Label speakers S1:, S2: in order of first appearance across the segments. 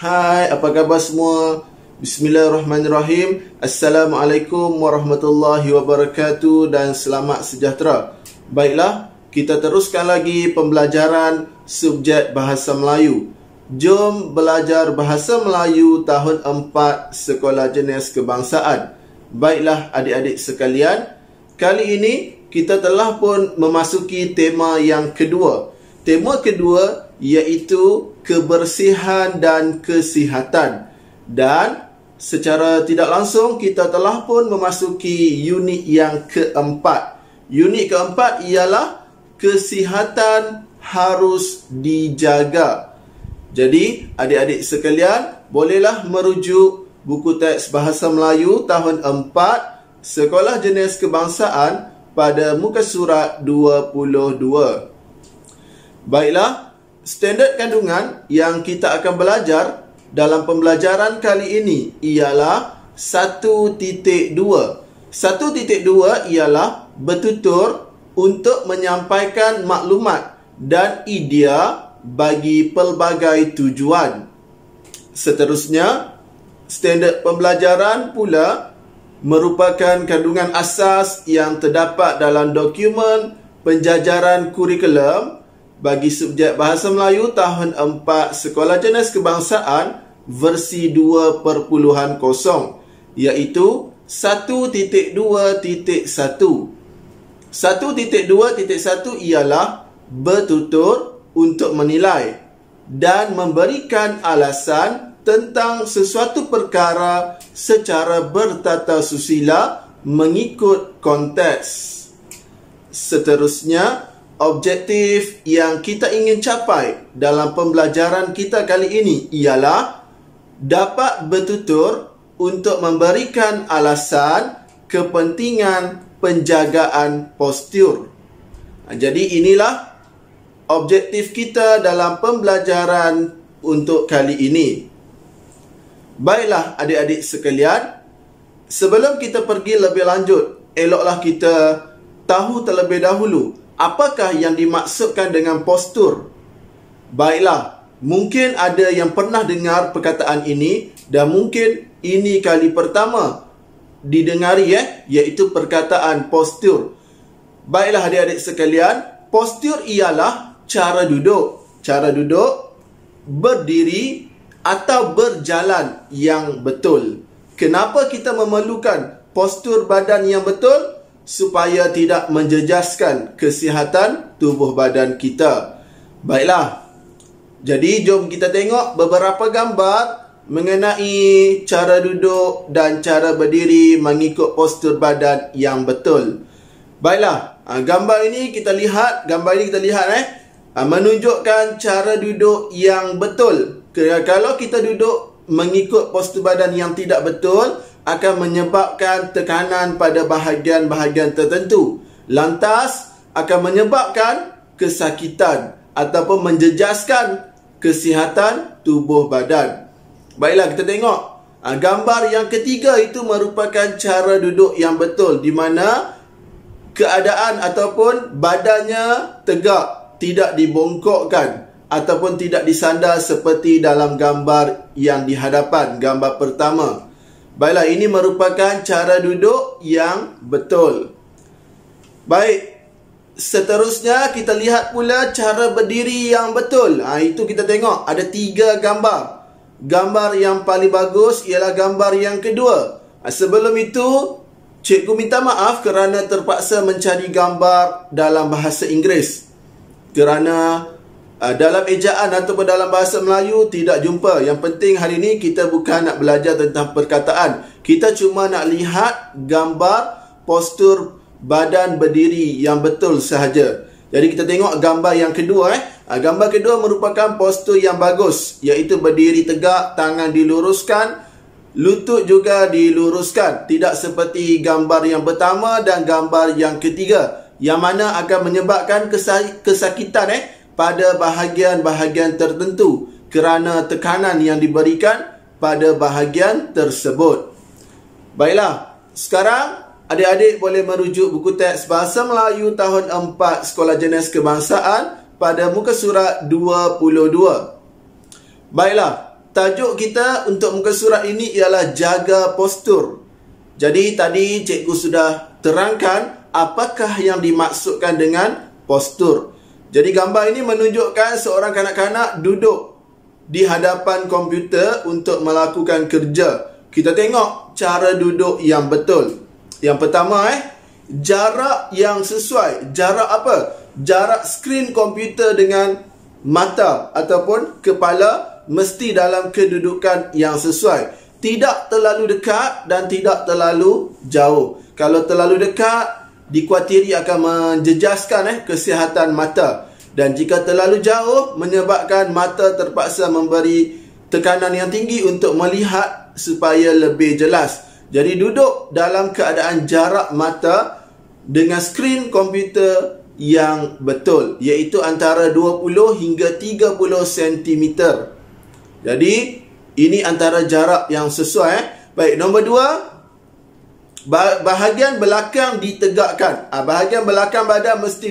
S1: Hai, apa khabar semua? Bismillahirrahmanirrahim. Assalamualaikum warahmatullahi wabarakatuh dan selamat sejahtera. Baiklah, kita teruskan lagi pembelajaran subjek Bahasa Melayu. Jom belajar Bahasa Melayu tahun 4 Sekolah Jenis Kebangsaan. Baiklah adik-adik sekalian, kali ini kita telah pun memasuki tema yang kedua. Tema kedua iaitu kebersihan dan kesihatan. Dan secara tidak langsung kita telah pun memasuki unit yang keempat. Unit keempat ialah kesihatan harus dijaga. Jadi adik-adik sekalian, bolehlah merujuk buku teks Bahasa Melayu tahun 4 Sekolah Jenis Kebangsaan pada muka surat 22. Baiklah, standard kandungan yang kita akan belajar dalam pembelajaran kali ini ialah 1.2. 1.2 ialah bertutur untuk menyampaikan maklumat dan idea bagi pelbagai tujuan. Seterusnya, standard pembelajaran pula merupakan kandungan asas yang terdapat dalam dokumen penjajaran kurikulum bagi subjek Bahasa Melayu tahun 4 Sekolah Jenis Kebangsaan versi 2.0 iaitu 1.2.1. 1.2.1 ialah bertutur untuk menilai dan memberikan alasan tentang sesuatu perkara secara bertata susila mengikut konteks. Seterusnya, objektif yang kita ingin capai dalam pembelajaran kita kali ini ialah dapat bertutur untuk memberikan alasan kepentingan penjagaan postur. Jadi inilah objektif kita dalam pembelajaran untuk kali ini. Baiklah adik-adik sekalian, sebelum kita pergi lebih lanjut, eloklah kita tahu terlebih dahulu apakah yang dimaksudkan dengan postur. Baiklah, mungkin ada yang pernah dengar perkataan ini dan mungkin ini kali pertama didengari iaitu perkataan postur. Baiklah adik-adik sekalian, postur ialah cara duduk. Cara duduk, berdiri atau berjalan yang betul. Kenapa kita memerlukan postur badan yang betul? Supaya tidak menjejaskan kesihatan tubuh badan kita. Baiklah, jadi jom kita tengok beberapa gambar mengenai cara duduk dan cara berdiri mengikut postur badan yang betul. Baiklah, gambar ini kita lihat menunjukkan cara duduk yang betul. Kalau kita duduk mengikut postur badan yang tidak betul, akan menyebabkan tekanan pada bahagian-bahagian tertentu. Lantas, akan menyebabkan kesakitan ataupun menjejaskan kesihatan tubuh badan. Baiklah, kita tengok. Gambar yang ketiga itu merupakan cara duduk yang betul, di mana keadaan ataupun badannya tegak, tidak dibongkokkan ataupun tidak disandar seperti dalam gambar yang di hadapan, gambar pertama. Baiklah, ini merupakan cara duduk yang betul. Baik, seterusnya kita lihat pula cara berdiri yang betul. Itu kita tengok, ada 3 gambar. Gambar yang paling bagus ialah gambar yang kedua. Sebelum itu, cikgu minta maaf kerana terpaksa mencari gambar dalam bahasa Inggeris. Kerana dalam ejaan ataupun dalam bahasa Melayu tidak jumpa. Yang penting hari ini kita bukan nak belajar tentang perkataan. Kita cuma nak lihat gambar postur badan berdiri yang betul sahaja. Jadi kita tengok gambar yang kedua. Gambar kedua merupakan postur yang bagus, iaitu berdiri tegak, tangan diluruskan, lutut juga diluruskan. Tidak seperti gambar yang pertama dan gambar yang ketiga, yang mana akan menyebabkan kesakitan pada bahagian-bahagian tertentu kerana tekanan yang diberikan pada bahagian tersebut. Baiklah, sekarang adik-adik boleh merujuk buku teks Bahasa Melayu tahun 4 Sekolah Jenis Kebangsaan pada muka surat 22. Baiklah, tajuk kita untuk muka surat ini ialah jaga postur. Jadi tadi cikgu sudah terangkan apakah yang dimaksudkan dengan postur. Jadi gambar ini menunjukkan seorang kanak-kanak duduk di hadapan komputer untuk melakukan kerja. Kita tengok cara duduk yang betul. Yang pertama, jarak yang sesuai. Jarak apa? Jarak skrin komputer dengan mata ataupun kepala mesti dalam kedudukan yang sesuai. Tidak terlalu dekat dan tidak terlalu jauh. Kalau terlalu dekat, dikuatiri akan menjejaskan kesihatan mata. Dan jika terlalu jauh, menyebabkan mata terpaksa memberi tekanan yang tinggi untuk melihat supaya lebih jelas. Jadi duduk dalam keadaan jarak mata dengan skrin komputer yang betul, iaitu antara 20 hingga 30 cm. Jadi ini antara jarak yang sesuai. Baik, nombor 2, bahagian belakang ditegakkan. Bahagian belakang badan mesti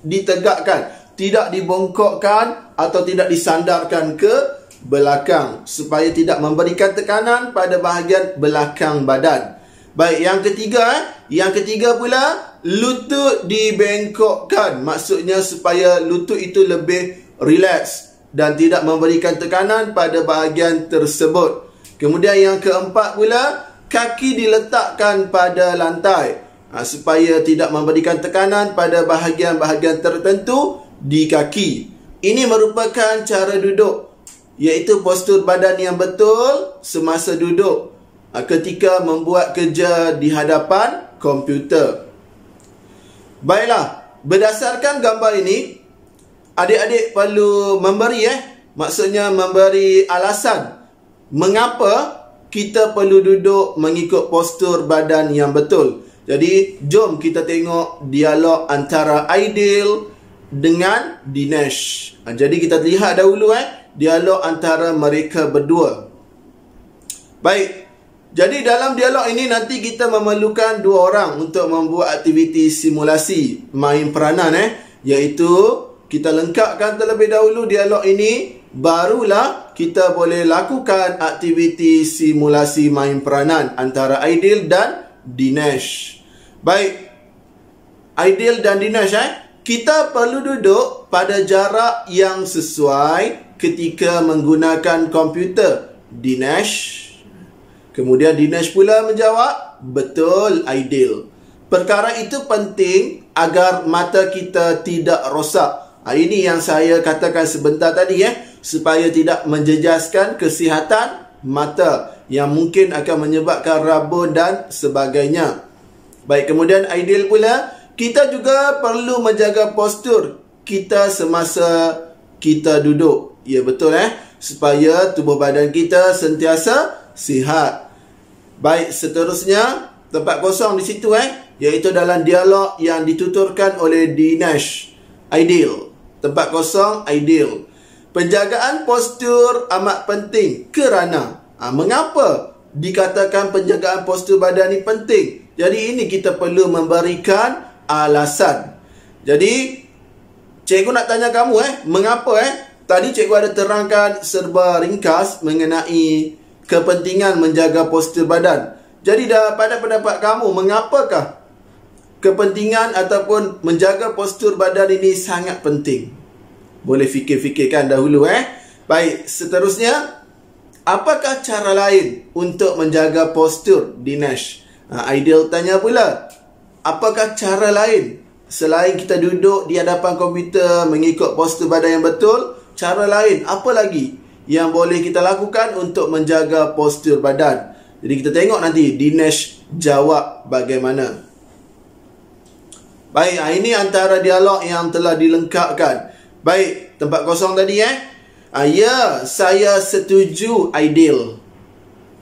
S1: ditegakkan, tidak dibongkokkan atau tidak disandarkan ke belakang supaya tidak memberikan tekanan pada bahagian belakang badan. Baik, yang ketiga pula, lutut dibengkokkan. Maksudnya supaya lutut itu lebih rileks dan tidak memberikan tekanan pada bahagian tersebut. Kemudian yang keempat pula, kaki diletakkan pada lantai supaya tidak memberikan tekanan pada bahagian-bahagian tertentu di kaki. Ini merupakan cara duduk, iaitu postur badan yang betul semasa duduk ketika membuat kerja di hadapan komputer. Baiklah, berdasarkan gambar ini, adik-adik perlu maksudnya memberi alasan mengapa kita perlu duduk mengikut postur badan yang betul. Jadi, jom kita tengok dialog antara Aidil dengan Dinesh. Jadi kita lihat dahulu dialog antara mereka berdua. Baik, jadi dalam dialog ini nanti kita memerlukan 2 orang untuk membuat aktiviti simulasi main peranan iaitu kita lengkapkan terlebih dahulu dialog ini, barulah kita boleh lakukan aktiviti simulasi main peranan antara Aidil dan Dinesh. Baik, Aidil dan Dinesh kita perlu duduk pada jarak yang sesuai ketika menggunakan komputer. Dinesh. Kemudian Dinesh pula menjawab, betul Aidil. Perkara itu penting agar mata kita tidak rosak. Ini yang saya katakan sebentar tadi supaya tidak menjejaskan kesihatan mata yang mungkin akan menyebabkan rabun dan sebagainya. Baik, kemudian Aidil pula, kita juga perlu menjaga postur kita semasa kita duduk. Ya, betul supaya tubuh badan kita sentiasa sihat. Baik, seterusnya tempat kosong di situ iaitu dalam dialog yang dituturkan oleh Dinesh. Aidil. Tempat kosong Aidil. Penjagaan postur amat penting kerana mengapa dikatakan penjagaan postur badan ini penting? Jadi ini kita perlu memberikan alasan. Jadi cikgu nak tanya kamu mengapa tadi cikgu ada terangkan serba ringkas mengenai kepentingan menjaga postur badan. Jadi pada pendapat kamu, mengapakah kepentingan ataupun menjaga postur badan ini sangat penting? Boleh fikir-fikirkan dahulu Baik, seterusnya, apakah cara lain untuk menjaga postur, Dinesh? Aidil tanya pula, apakah cara lain selain kita duduk di hadapan komputer mengikut postur badan yang betul? Cara lain apa lagi yang boleh kita lakukan untuk menjaga postur badan? Jadi kita tengok nanti Dinesh jawab bagaimana. Baik, ini antara dialog yang telah dilengkapkan. Baik, tempat kosong tadi ya, saya setuju Aidil.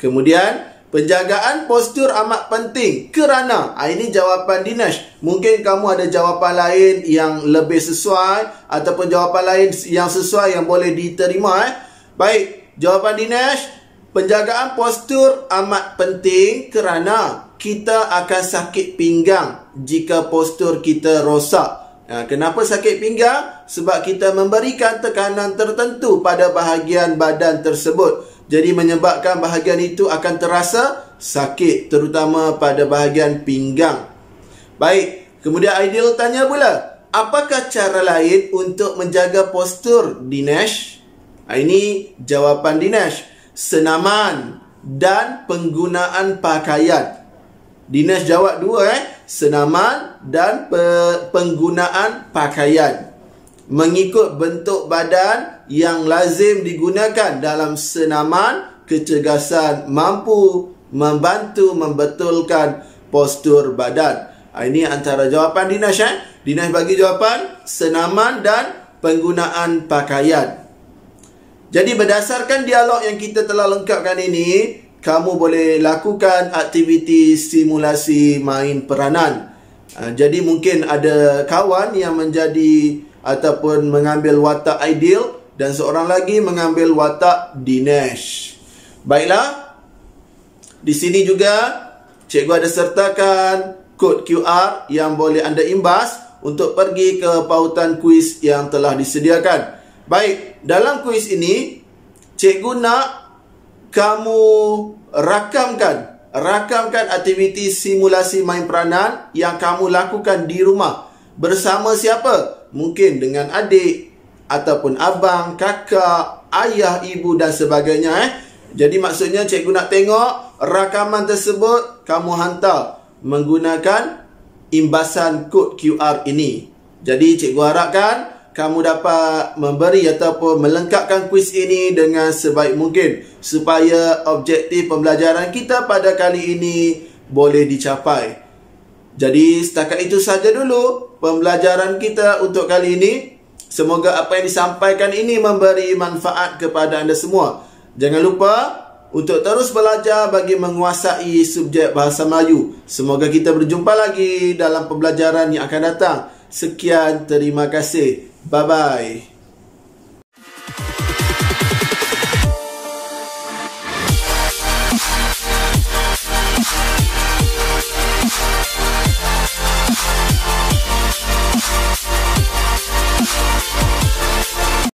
S1: Kemudian penjagaan postur amat penting kerana ini jawapan Dinesh. Mungkin kamu ada jawapan lain yang lebih sesuai ataupun jawapan lain yang sesuai yang boleh diterima Baik, jawapan Dinesh, penjagaan postur amat penting kerana kita akan sakit pinggang jika postur kita rosak. Kenapa sakit pinggang? Sebab kita memberikan tekanan tertentu pada bahagian badan tersebut. Jadi menyebabkan bahagian itu akan terasa sakit, terutama pada bahagian pinggang. Baik, kemudian Aidil tanya pula, apakah cara lain untuk menjaga postur, Dinesh? Ini jawapan Dinesh. Senaman dan penggunaan pakaian. Dinesh jawab dua, senaman dan penggunaan pakaian. Mengikut bentuk badan yang lazim digunakan dalam senaman, kecergasan mampu membantu membetulkan postur badan. Ini antara jawapan Dinesh. Dinesh bagi jawapan senaman dan penggunaan pakaian. Jadi berdasarkan dialog yang kita telah lengkapkan ini, kamu boleh lakukan aktiviti simulasi main peranan. Jadi mungkin ada kawan yang menjadi ataupun mengambil watak Aidil dan seorang lagi mengambil watak Dinesh. Baiklah, di sini juga cikgu ada sertakan kod QR yang boleh anda imbas untuk pergi ke pautan kuis yang telah disediakan. Baik, dalam kuis ini cikgu nak kamu rakamkan aktiviti simulasi main peranan yang kamu lakukan di rumah. Bersama siapa? Mungkin dengan adik ataupun abang, kakak, ayah, ibu dan sebagainya. Jadi maksudnya cikgu nak tengok rakaman tersebut kamu hantar menggunakan imbasan kod QR ini. Jadi cikgu harapkan kamu dapat memberi ataupun melengkapkan kuis ini dengan sebaik mungkin supaya objektif pembelajaran kita pada kali ini boleh dicapai. Jadi setakat itu saja dulu pembelajaran kita untuk kali ini. Semoga apa yang disampaikan ini memberi manfaat kepada anda semua. Jangan lupa untuk terus belajar bagi menguasai subjek Bahasa Melayu. Semoga kita berjumpa lagi dalam pembelajaran yang akan datang. Sekian, terima kasih. Bye-bye.